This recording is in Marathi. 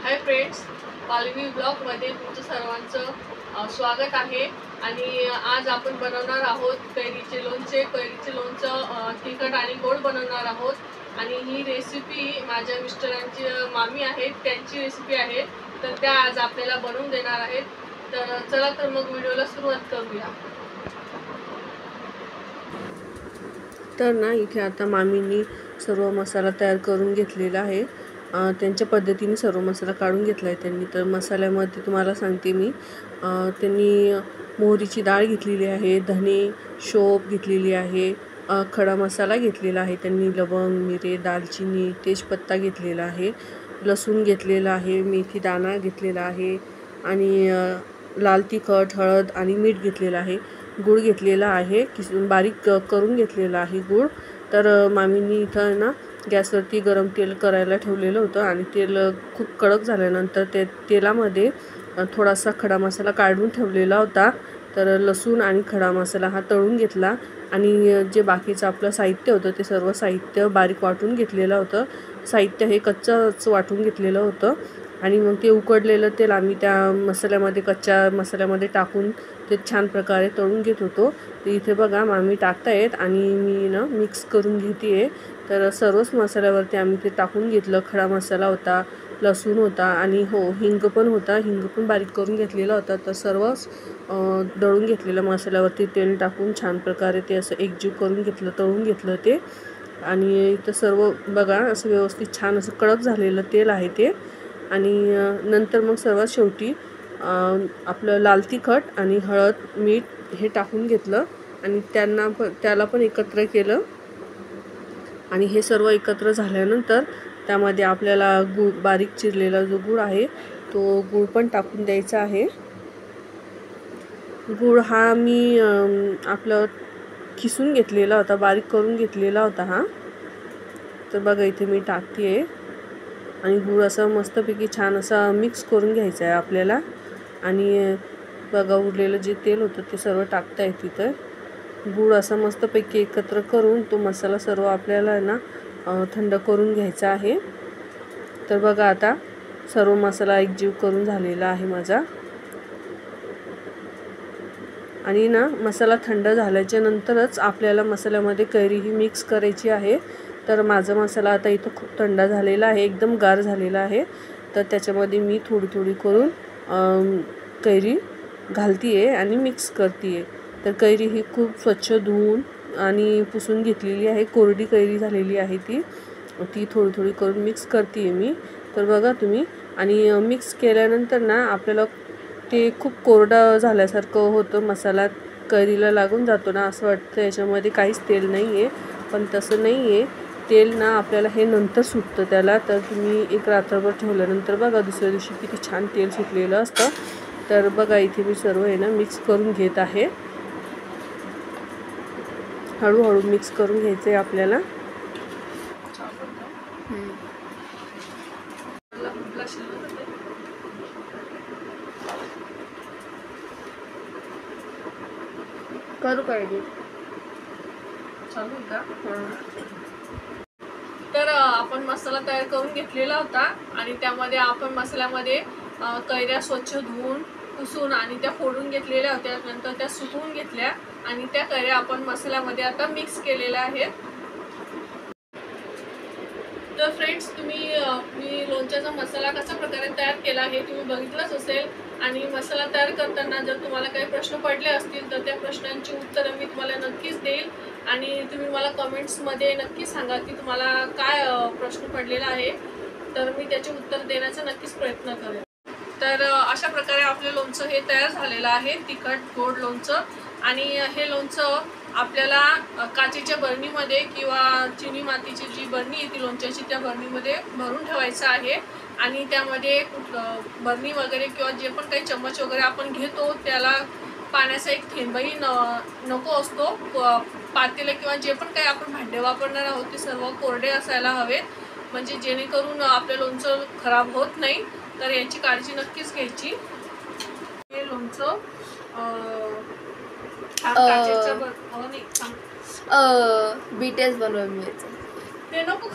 हाय फ्रेंड्स, पालवी ब्लॉगमध्ये तुमचं सर्वांचं स्वागत आहे। आणि आज आपण बनवणार आहोत कैरीचे लोणचे। कैरीचे लोणचं तिखट आणि गोड बनवणार आहोत। आणि ही रेसिपी माझ्या मिस्टरांची मामी आहेत, त्यांची रेसिपी आहे, तर त्या आज आपल्याला बनवून देणार आहेत। तर चला तर मग व्हिडिओला सुरुवात करूया। तर ना इथे आता मामींनी सर्व मसाला तयार करून घेतलेला आहे। त्यांच्या पद्धतीने सर्व मसाला काढून घेतला आहे त्यांनी। तर मसाल्यामध्ये तुम्हाला सांगते मी, त्यांनी मोहरीची डाळ घेतलेली आहे, धने शोप घेतलेली आहे, खडा मसाला घेतलेला आहे त्यांनी, लवंग मिरे दालचिनी तेजपत्ता घेतलेला आहे, लसूण घेतलेला आहे, मेथी दाणा घेतलेला आहे, आणि लाल तिखट हळद आणि मीठ घेतलेलं आहे, गूळ घेतलेला आहे, किसून बारीक करून घेतलेला आहे गूळ। तर मामींनी इथं ना गॅसवरती गरम तेल करायला ठेवलेलं होतं, आणि तेल खूप कडक झाल्यानंतर ते तेलामध्ये थोडासा खडा मसाला काढून ठेवलेला होता। तर लसूण आणि खडा मसाला हा तळून घेतला, आणि जे बाकीचं आपलं साहित्य होतं ते सर्व साहित्य बारीक वाटून घेतलेलं होतं। साहित्य हे कच्चंच वाटून घेतलेलं होतं, आणि मग ते उकडलेलं तेल आम्ही त्या मसाल्यामध्ये कच्च्या मसाल्यामध्ये टाकून ते छान प्रकारे तळून घेत होतो। तर इथे बघा मामी टाकतायत आणि मी ना मिक्स करून घेते आहे। तर सर्वच मसाल्यावरती आम्ही ते टाकून घेतलं। खडा मसाला होता, लसूण होता, आणि हिंग पण होता, हिंग पण बारीक करून घेतलेला होता। तर सर्वच दळून घेतलेल्या मसाल्यावरती तेल टाकून छान प्रकारे ते असं एकजीव करून घेतलं, तळून घेतलं ते। आणि इथं सर्व बघा असं व्यवस्थित छान असं कडक झालेलं तेल आहे ते। आणि नंतर मग सर्वात शेवटी आपलं लाल तिखट आणि हळद मीठ हे टाकून घेतलं, आणि त्याला पण एकत्र केलं। आणि हे सर्व एकत्र झाल्यानंतर त्यामध्ये आपल्याला गूळ, बारीक चिरलेला जो गूळ आहे तो गूळ पण टाकून द्यायचा आहे। गूळ हा मी आपलं खिसून घेतलेला होता, बारीक करून घेतलेला होता हा। तर बघा इथे मी टाकते आहे, आणि गूळ असा मस्तपैकी छान असा मिक्स करून घ्यायचा आहे आपल्याला। आणि बघा उरलेलं जे तेल होतं ते सर्व टाकता येत तिथं। गूळ असा मस्तपैकी एकत्र करून तो मसाला सर्व आपल्याला ना थंड करून घ्यायचा आहे। तर बघा आता सर्व मसाला एकजीव करून झालेला आहे माझा। आणि ना मसाला थंड झाल्याच्या नंतरच आपल्याला मसाल्यामध्ये कैरी ही मिक्स करायची आहे। तर माझा मसाला आता इथं खूप थंड झालेला आहे, एकदम गार झालेला आहे। तर त्याच्यामध्ये मी थोडी थोडी करून कैरी घालती आहे आणि मिक्स करते आहे। तर कैरी ही खूप स्वच्छ धुवून आणि पुसून घेतलेली आहे, कोरडी कैरी झालेली आहे ती थोडी थोडी करून मिक्स करते आहे मी। तर बघा तुम्ही, आणि मिक्स केल्यानंतर ना आपल्याला ते खूप कोरडं झाल्यासारखं होतं, मसाला कैरीला लागून जातो ना, असं वाटतं याच्यामध्ये काहीच तेल नाही आहे, पण तसं नाही आहे। तेल ना आपल्याला हे नंतर सुटतं त्याला। तर तुम्ही एक रात्रभर ठेवल्यानंतर बघा दुसऱ्या दिवशी किती छान तेल सुटलेलं असतं। तर बघा इथे मी सर्व आहे ना मिक्स करून घेत आहे, हळूहळू मिक्स करून घ्यायचं आहे आपल्याला। करू पाहिजे चालू का? तर आपण मसाला तयार करून घेतलेला होता, आणि त्यामध्ये आपण मसाल्यामध्ये कैऱ्या स्वच्छ धुवून पुसून आणि त्या फोडून घेतलेल्या होत्या, नंतर त्या सुकवून घेतल्या, आणि त्या कैऱ्या आपण मसाल्यामध्ये आता मिक्स केलेल्या आहेत। तर फ्रेंड्स, मी लोणच्याचा मसाला कशा प्रकारे तयार केला हे तुम्ही बघितलंच असेल। आणि मसाला तयार करताना जर तुम्हाला काही प्रश्न पडले असतील तर त्या प्रश्नांची उत्तरं मी तुम्हाला नक्कीच देईल, आणि तुम्ही मला कमेंट्समध्ये नक्की सांगा की तुम्हाला काय प्रश्न पडलेला आहे, तर मी त्याचे उत्तर देण्याचा नक्कीच प्रयत्न करेन। तर अशा प्रकारे आपले लोणचं हे तयार झालेलं आहे, तिखट गोड लोणचं। आणि हे लोणचं आपल्याला काचेच्या बरणीमध्ये किंवा चिनी मातीची जी बरणी आहे ती लोणच्याची, त्या बरणीमध्ये भरून ठेवायचं आहे। आणि त्यामध्ये बरणी वगैरे किंवा जे पण काही चम्मच वगैरे आपण घेतो त्याला पाण्याचा एक थेंबही नको असतो। पातेलं किंवा जे पण काही आपण भांडे वापरणार आहोत ते सर्व कोरडे असायला हवेत, म्हणजे जेणेकरून आपलं लोणचं खराब होत नाही। तर याची काळजी नक्कीच घ्यायची। हे लोणचं बीटीएस बनवायचं ते नको